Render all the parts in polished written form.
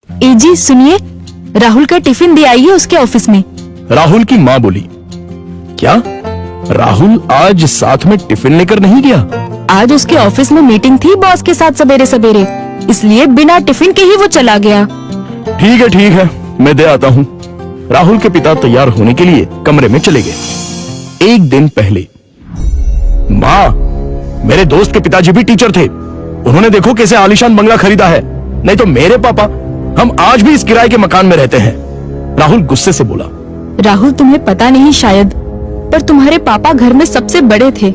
जी सुनिए, राहुल का टिफिन दे आइए उसके ऑफिस में। राहुल की माँ बोली, क्या राहुल आज साथ में टिफिन लेकर नहीं गया? आज उसके ऑफिस में मीटिंग थी बॉस के साथ सवेरे सवेरे, इसलिए बिना टिफिन के ही वो चला गया। ठीक है, मैं दे आता हूँ। राहुल के पिता तैयार होने के लिए कमरे में चले गए। एक दिन पहले, माँ, मेरे दोस्त के पिताजी भी टीचर थे। उन्होंने देखो कैसे आलीशान बंगला खरीदा है। नहीं तो मेरे पापा, हम आज भी इस किराए के मकान में रहते हैं। राहुल गुस्से से बोला। राहुल, तुम्हें पता नहीं शायद, पर तुम्हारे पापा घर में सबसे बड़े थे,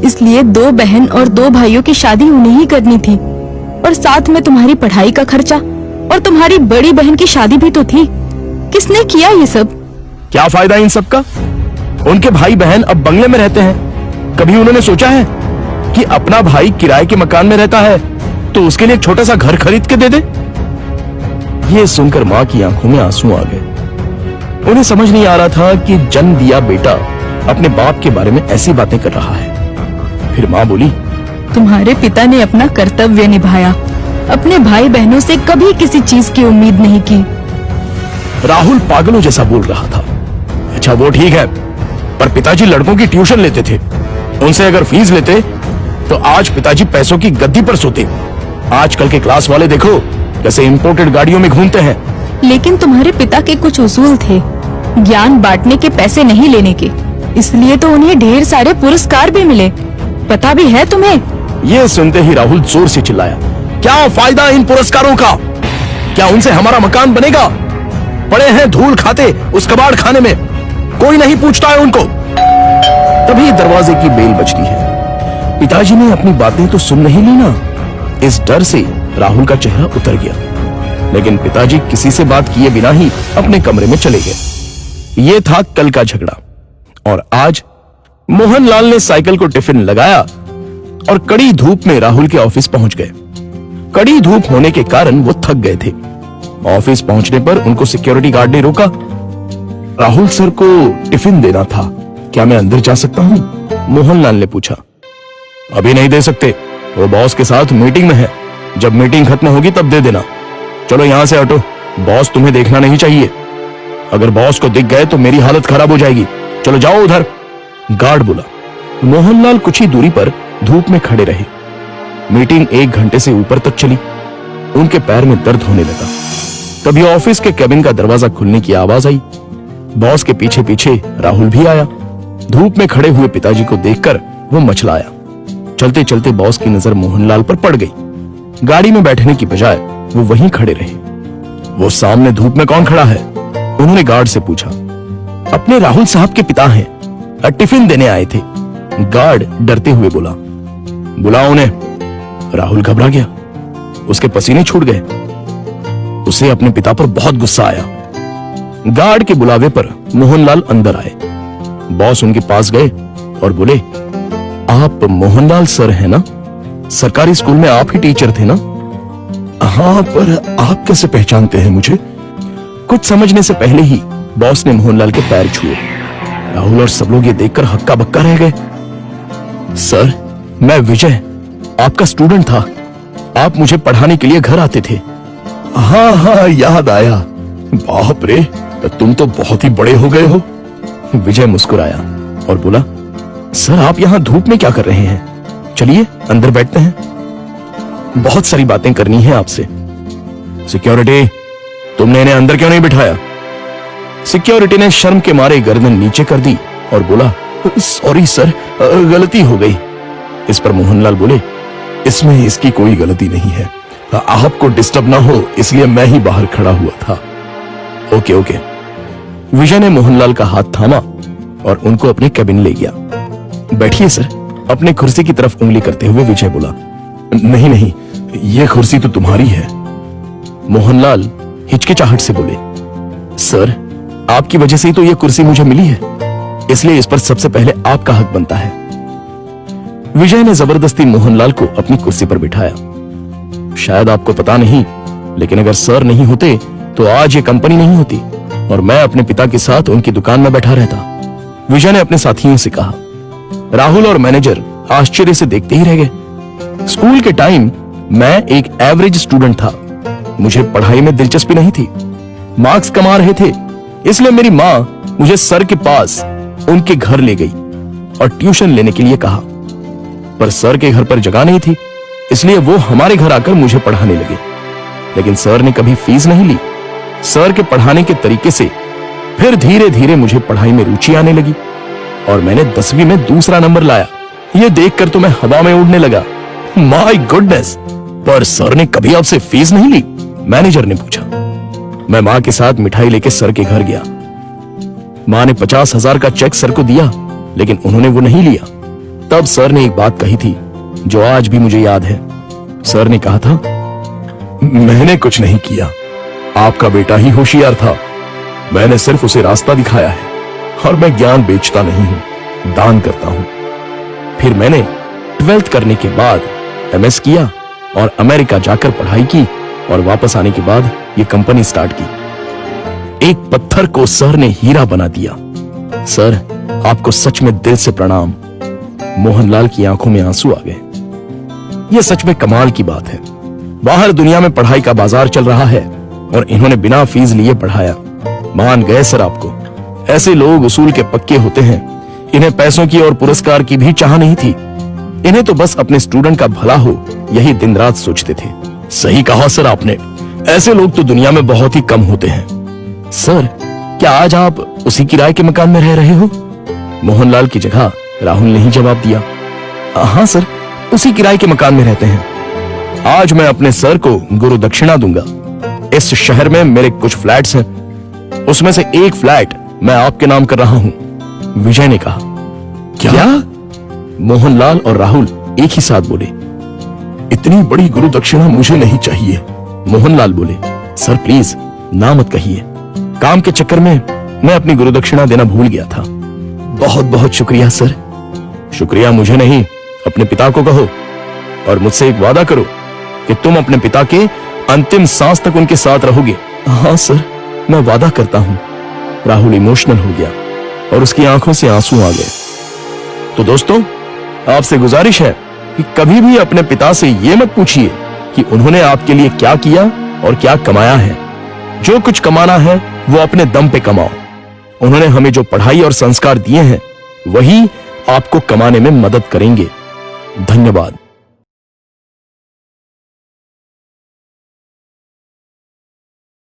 इसलिए 2 बहन और 2 भाइयों की शादी उन्हें ही करनी थी, और साथ में तुम्हारी पढ़ाई का खर्चा, और तुम्हारी बड़ी बहन की शादी भी तो थी। किसने किया ये सब? क्या फायदा इन सब का? उनके भाई बहन अब बंगले में रहते हैं। कभी उन्होंने सोचा है कि अपना भाई किराए के मकान में रहता है तो उसके लिए एक छोटा सा घर खरीद के दे दे? ये सुनकर माँ की आंखों में आंसू आ गए। उन्हें समझ नहीं आ रहा था कि जन्म दिया बेटा अपने बाप के बारे में ऐसी बातें कर रहा है। फिर माँ बोली, तुम्हारे पिता ने अपना कर्तव्य निभाया, अपने भाई बहनों से कभी किसी चीज की उम्मीद नहीं की। राहुल पागलों जैसा बोल रहा था। अच्छा वो ठीक है, पर पिताजी लड़कों की ट्यूशन लेते थे। उनसे अगर फीस लेते तो आज पिताजी पैसों की गद्दी पर सोते। आजकल के क्लास वाले देखो कैसे इंपोर्टेड गाड़ियों में घूमते हैं। लेकिन तुम्हारे पिता के कुछ उसूल थे, ज्ञान बांटने के, पैसे नहीं लेने के, इसलिए तो उन्हें ढेर सारे पुरस्कार भी मिले। पता भी है तुम्हें? ये सुनते ही राहुल जोर से चिल्लाया, क्या फायदा इन पुरस्कारों का? क्या उनसे हमारा मकान बनेगा? पड़े हैं धूल खाते उस कबाड़ खाने में, कोई नहीं पूछता है उनको। तभी दरवाजे की बेल बजती है। पिताजी ने अपनी बातें तो सुन नहीं ली ना। इस डर से राहुल का चेहरा उतर गया, लेकिन पिताजी किसी से बात किए बिना ही अपने कमरे में चले गए। ये था कल का झगड़ा, और आज मोहनलाल ने साइकिल को टिफिन लगाया और कड़ी धूप में राहुल के ऑफिस पहुंच गए। कड़ी धूप होने के कारण वो थक गए थे। ऑफिस पहुंचने पर उनको सिक्योरिटी गार्ड ने रोका। राहुल सर को टिफिन देना था, क्या मैं अंदर जा सकता हूं? मोहनलाल ने पूछा। अभी नहीं दे सकते, वो बॉस के साथ मीटिंग में है। जब मीटिंग खत्म होगी तब दे देना। चलो यहां से हटो, बॉस तुम्हें देखना नहीं चाहिए। अगर बॉस को दिख गए तो मेरी हालत खराब हो जाएगी। चलो जाओ उधर, गार्ड बोला। मोहनलाल कुछ ही दूरी पर धूप में खड़े रहे। मीटिंग 1 घंटे से ऊपर तक चली। उनके पैर में दर्द होने लगा। तभी ऑफिस के केबिन का दरवाजा खुलने की आवाज आई। बॉस के पीछे पीछे राहुल भी आया। धूप में खड़े हुए पिताजी को देखकर वो मचलाया। चलते चलते बॉस की नजर मोहनलाल पर पड़ गई। गाड़ी में बैठने की बजाय वो वहीं खड़े रहे। वो सामने धूप में कौन खड़ा है? उन्होंने गार्ड से पूछा। अपने राहुल साहब के पिता हैं, टिफिन देने आए थे। गार्ड डरते हुए बोला। बुलाओ उन्हें। राहुल घबरा गया, उसके पसीने छूट गए। उसे अपने पिता पर बहुत गुस्सा आया। गार्ड के बुलावे पर मोहनलाल अंदर आए। बॉस उनके पास गए और बोले, आप मोहनलाल सर हैं ना? सरकारी स्कूल में आप ही टीचर थे ना? हाँ, पर आप कैसे पहचानते हैं मुझे? कुछ समझने से पहले ही बॉस ने मोहनलाल के पैर छुए। राहुल और सब लोग ये देखकर हक्का बक्का रह गए। सर, मैं विजय, आपका स्टूडेंट था। आप मुझे पढ़ाने के लिए घर आते थे। हाँ, याद आया। बाप रे, तुम तो बहुत ही बड़े हो गए हो। विजय मुस्कुराया और बोला, सर आप यहाँ धूप में क्या कर रहे हैं? चलिए अंदर बैठते हैं, बहुत सारी बातें करनी है आपसे। सिक्योरिटी, तुमने इन्हें अंदर क्यों नहीं बिठाया? सिक्योरिटी ने शर्म के मारे गर्दन नीचे कर दी और बोला, सॉरी सर, गलती हो गई। इस पर मोहनलाल बोले, इसमें इसकी कोई गलती नहीं है, आपको डिस्टर्ब ना हो इसलिए मैं ही बाहर खड़ा हुआ था। ओके। विजय ने मोहनलाल का हाथ थामा और उनको अपने कैबिन ले गया। बैठिए सर, अपने कुर्सी की तरफ उंगली करते हुए विजय बोला। नहीं, ये कुर्सी तो तुम्हारी है। मोहनलाल हिचकिचाहट से बोले, सर आपकी वजह से ही तो ये कुर्सी मुझे मिली है, इसलिए इस पर सबसे पहले आपका हक बनता है। विजय ने जबरदस्ती मोहनलाल को अपनी कुर्सी पर बिठाया। शायद आपको पता नहीं, लेकिन अगर सर नहीं होते तो आज ये कंपनी नहीं होती और मैं अपने पिता के साथ उनकी दुकान में बैठा रहता। विजय ने अपने साथियों से कहा। राहुल और मैनेजर आश्चर्य से देखते ही रह गए। स्कूल के टाइम मैं एक एवरेज स्टूडेंट था, मुझे पढ़ाई में दिलचस्पी नहीं थी। मार्क्स कमा रहे थे, इसलिए मेरी माँ मुझे सर के पास उनके घर ले गई और ट्यूशन लेने के लिए कहा। पर सर के घर पर जगह नहीं थी, इसलिए वो हमारे घर आकर मुझे पढ़ाने लगे। लेकिन सर ने कभी फीस नहीं ली। सर के पढ़ाने के तरीके से फिर धीरे धीरे मुझे पढ़ाई में रुचि आने लगी और मैंने 10वीं में दूसरा नंबर लाया। ये देखकर तो मैं हवा में उड़ने लगा। My goodness! पर सर ने कभी आपसे फीस नहीं ली? मैनेजर ने पूछा। मैं मां के साथ मिठाई लेके सर के घर गया। मां ने 50,000 का चेक सर को दिया, लेकिन उन्होंने वो नहीं लिया। तब सर ने एक बात कही थी जो आज भी मुझे याद है। सर ने कहा था, मैंने कुछ नहीं किया, आपका बेटा ही होशियार था। मैंने सिर्फ उसे रास्ता दिखाया है और मैं ज्ञान बेचता नहीं हूं, दान करता हूं। फिर मैंने 12th करने के बाद MS किया और अमेरिका जाकर पढ़ाई की और वापस आने के बाद ये कंपनी स्टार्ट की। एक पत्थर को सर ने हीरा बना दिया। सर, आपको सच में दिल से प्रणाम। मोहनलाल की आंखों में आंसू आ गए। यह सच में कमाल की बात है। बाहर दुनिया में पढ़ाई का बाजार चल रहा है और इन्होंने बिना फीस लिए पढ़ाया। मान गए सर आपको। ऐसे लोग उसूल के पक्के होते हैं। इन्हें पैसों की और पुरस्कार की भी चाह नहीं थी। इन्हें तो बस अपने स्टूडेंट का भला हो, यही दिन रात सोचते थे। सही कहा सर आपने। ऐसे लोग तो दुनिया में बहुत ही कम होते हैं। सर, क्या आज आप उसी किराए के मकान में रह रहे हो? मोहनलाल की जगह राहुल ने ही जवाब दिया। हाँ सर, उसी किराए के मकान में रहते हैं। आज मैं अपने सर को गुरु दक्षिणा दूंगा। इस शहर में मेरे कुछ फ्लैट्स हैं, उसमें से एक फ्लैट मैं आपके नाम कर रहा हूं। विजय ने कहा। क्या? मोहनलाल और राहुल एक ही साथ बोले। इतनी बड़ी गुरु दक्षिणा मुझे नहीं चाहिए। मोहनलाल बोले, सर प्लीज ना मत कहिए। काम के चक्कर में मैं अपनी गुरु दक्षिणा देना भूल गया था। बहुत बहुत शुक्रिया सर। शुक्रिया मुझे नहीं, अपने पिता को कहो और मुझसे एक वादा करो कि तुम अपने पिता के अंतिम सांस तक उनके साथ रहोगे। हाँ सर, मैं वादा करता हूं। राहुल इमोशनल हो गया और उसकी आंखों से आंसू आ गए। तो दोस्तों, आपसे गुजारिश है कि कभी भी अपने पिता से यह मत पूछिए कि उन्होंने आपके लिए क्या किया और क्या कमाया है। जो कुछ कमाना है वो अपने दम पे कमाओ। उन्होंने हमें जो पढ़ाई और संस्कार दिए हैं वही आपको कमाने में मदद करेंगे। धन्यवाद।